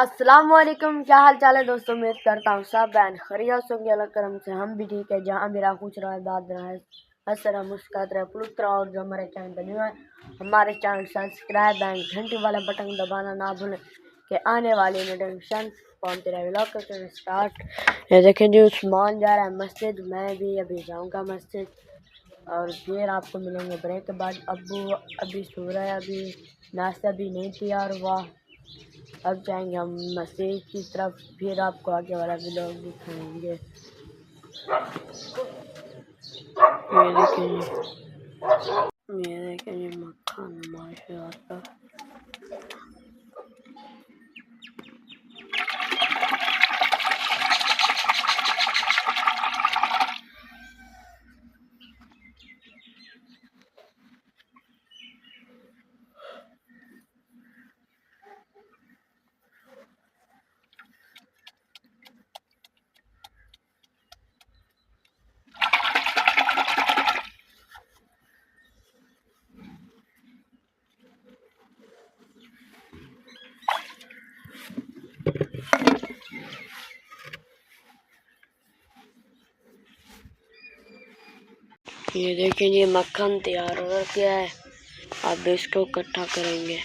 अस्सलाम वालेकुम, क्या हाल चाल है दोस्तों। उम्मीद करता हूँ सब बैन खैरियत होंगे। अल्लाह करम से हम भी ठीक है। जहाँ मेरा खुश रहा दाद रहा है, हंस रहा मुस्कुराता रहा पुलुत रहा। और जो हमारे चैनल पर न्यू है, हमारे चैनल सब्सक्राइब एंड घंटी वाला बटन दबाना ना भूलें कि आने वाली नोटिफिकेशन पहुँचते रहे। व्लॉग करते स्टार्ट। ये देखें जी, उस्मान जा रहा है मस्जिद, मैं भी अभी जाऊँगा मस्जिद और फिर आपको मिलेंगे ब्रेक के बाद। अब्बू अभी सो रहा है, अभी नाश्ता भी नहीं तैयार हुआ। अब जाएंगे हम मस्जिद की तरफ, फिर आपको आगे वाला व्लॉग दिखाएंगे। ये देखिए मक्खन माशाल्लाह। ये देखिए ये मक्खन तैयार हो गया है, अब इसको इकट्ठा करेंगे।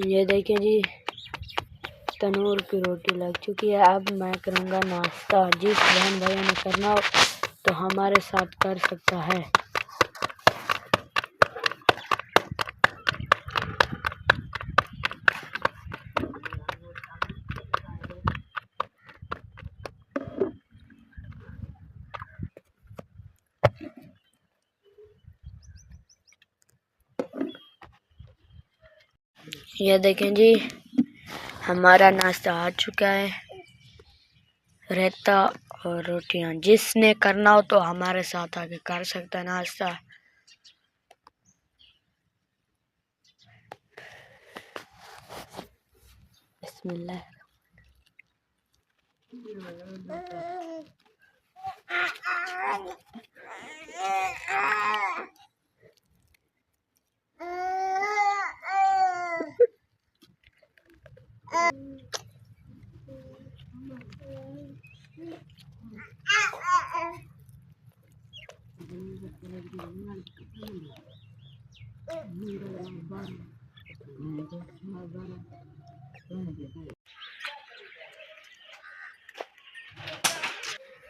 ये देखिए जी, तनूर की रोटी लग चुकी है। अब मैं करूँगा नाश्ता। जिस बहन भैया ने करना हो तो हमारे साथ कर सकता है। ये देखें जी, हमारा नाश्ता आ चुका है, रायता और रोटियां। जिसने करना हो तो हमारे साथ आके कर सकता है नाश्ता। बिस्मिल्लाह।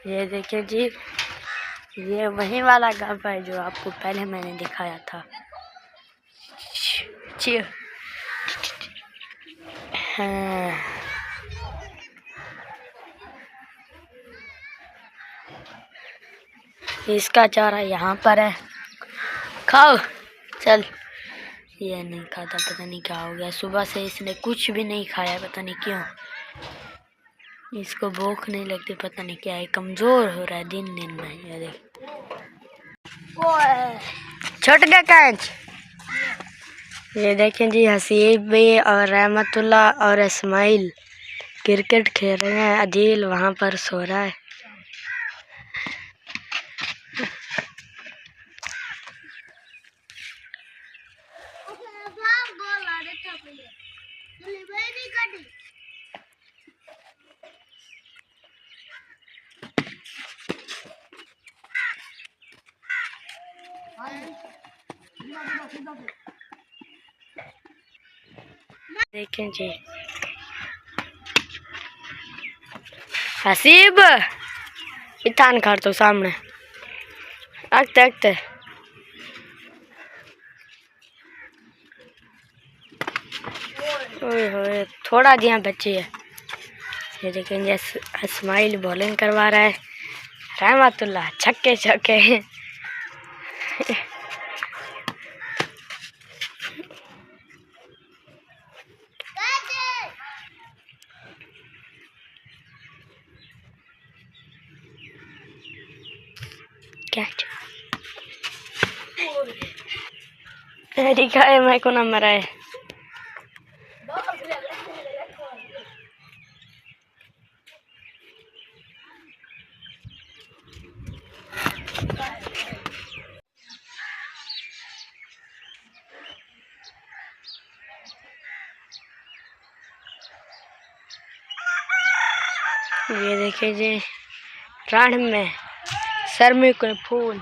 ये देखिए जी, ये वही वाला गप है जो आपको पहले मैंने दिखाया था। हाँ। इसका चारा यहाँ पर है, खाओ चल। ये नहीं खाता, पता नहीं क्या हो गया। सुबह से इसने कुछ भी नहीं खाया, पता नहीं क्यों। इसको भूख नहीं लगती, पता नहीं क्या है, कमजोर हो रहा है दिन दिन में। ये देख छोट का कैच। ये देखें जी, हसीब भी और रहमतुल्लाह और इस्माइल क्रिकेट खेल रहे हैं। अदील वहाँ पर सो रहा है। देखें जी, हसीब इतान कर तो सामने अगते अगते। ओए होए थोड़ा दिया बच्चे है। ये देखेंगे इस्माइल बॉलिंग करवा रहा है, रहमतुल्लाह छक्के छक्के। कैच है मैं को ना मरा है। ये देखिए जी राण में सर में कोई फूल।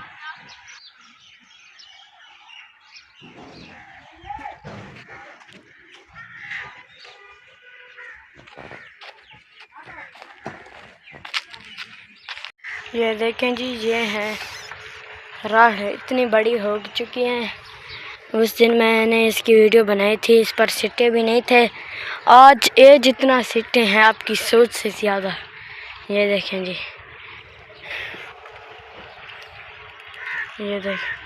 ये देखें जी ये है राह इतनी बड़ी हो चुकी है। उस दिन मैंने इसकी वीडियो बनाई थी, इस पर सिट्टे भी नहीं थे। आज ये जितना सिट्टे हैं आपकी सोच से ज़्यादा। ये देखें जी, ये देखें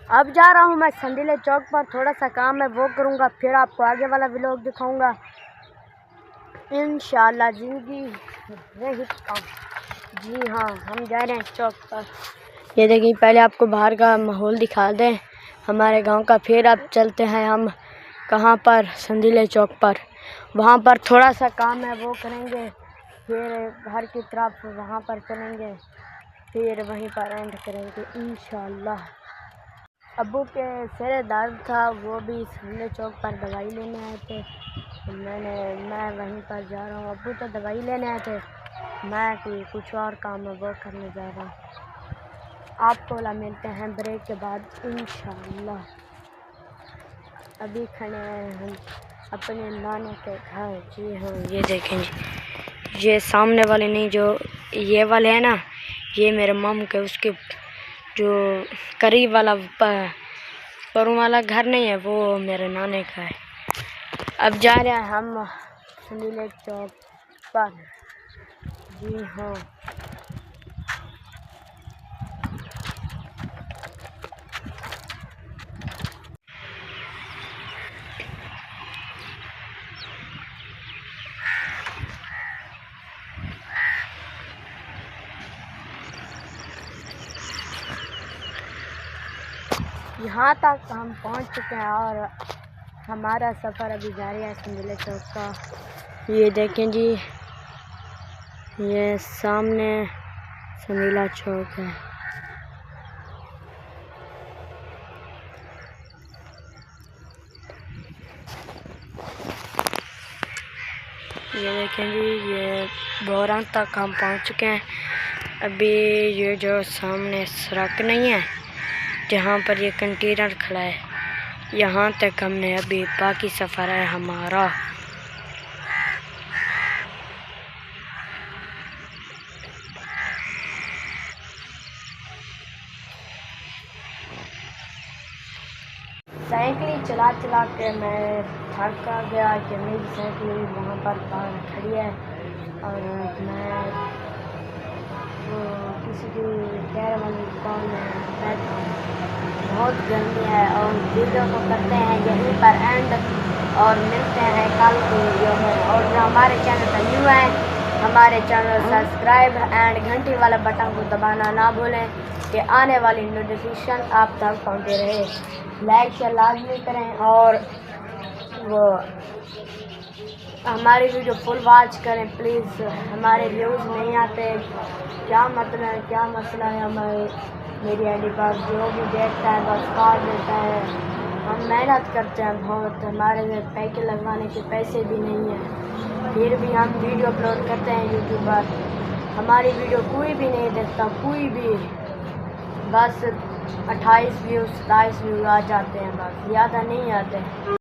अब जा रहा हूँ मैं संडीले चौक पर, थोड़ा सा काम है वो करूँगा, फिर आपको आगे वाला व्लॉग दिखाऊँगा इंशाल्लाह। जिंदगी रही काम। जी हाँ हम जा रहे हैं चौक पर। ये देखिए पहले आपको बाहर का माहौल दिखा दें हमारे गांव का, फिर अब चलते हैं हम कहाँ पर, संडीले चौक पर। वहाँ पर थोड़ा सा काम है वो करेंगे, फिर घर की तरफ वहाँ पर चलेंगे, फिर वहीं पर एंड करेंगे इंशाल्लाह। अब्बू के सिर दर्द था, वो भी संडीले चौक पर दवाई लेने आए थे। मैं वहीं पर जा रहा हूँ। अब्बू तो दवाई लेने आए थे, मैं कुछ और काम है वो करने जा रहा हूँ। आपको वाला मिलते हैं ब्रेक के बाद इंशाल्लाह। अभी खड़े हैं हम अपने नाना के घर। जी हाँ ये देखें जी, ये सामने वाले नहीं जो ये वाले हैं ना, ये मेरे मामू के उसके जो करीब वाला परों वाला घर नहीं है, वो मेरे नाने का है। अब जा रहे हैं हम संडीले चौक पर। जी हाँ यहाँ तक हम पहुँच चुके हैं और हमारा सफ़र अभी जारी है संडीले चौक का। ये देखें जी, ये सामने संडीला चौक है। ये देखें जी, ये बोरंग तक हम पहुँच चुके हैं। अभी ये जो सामने सड़क नहीं है जहाँ पर ये कंटेनर खड़ा है, यहाँ तक हमने अभी बाकी सफ़र है हमारा। साइकिल चला चला के मैं थक गया कि मेरी साइकिल वहाँ पर बाहर खड़ी है और मैं वो किसी की टायर वाली दुकान में बैठा हूँ। बहुत गर्मी है और वीडियो को करते हैं यहीं पर एंड और मिलते हैं कल की वीडियो में। और जो हमारे चैनल पर न्यू है, हमारे चैनल सब्सक्राइब एंड घंटी वाला बटन को दबाना ना भूलें कि आने वाली नोटिफिकेशन आप तक पहुँचते रहे। लाइक शेयर लाजमी करें और वो हमारी वीडियो फुल वॉच करें प्लीज़। हमारे व्यूज़ नहीं आते, क्या मतलब है क्या मसला है, हमारे मेरी आईडी पर जो भी देखता है बस काट देता है। हम मेहनत करते हैं बहुत, हमारे पैके लगवाने के पैसे भी नहीं हैं, फिर भी हम वीडियो अपलोड करते हैं यूट्यूब पर। हमारी वीडियो कोई भी नहीं देखता, कोई भी, बस 28 व्यू 27 व्यू आ जाते हैं, बस ज़्यादा नहीं आते।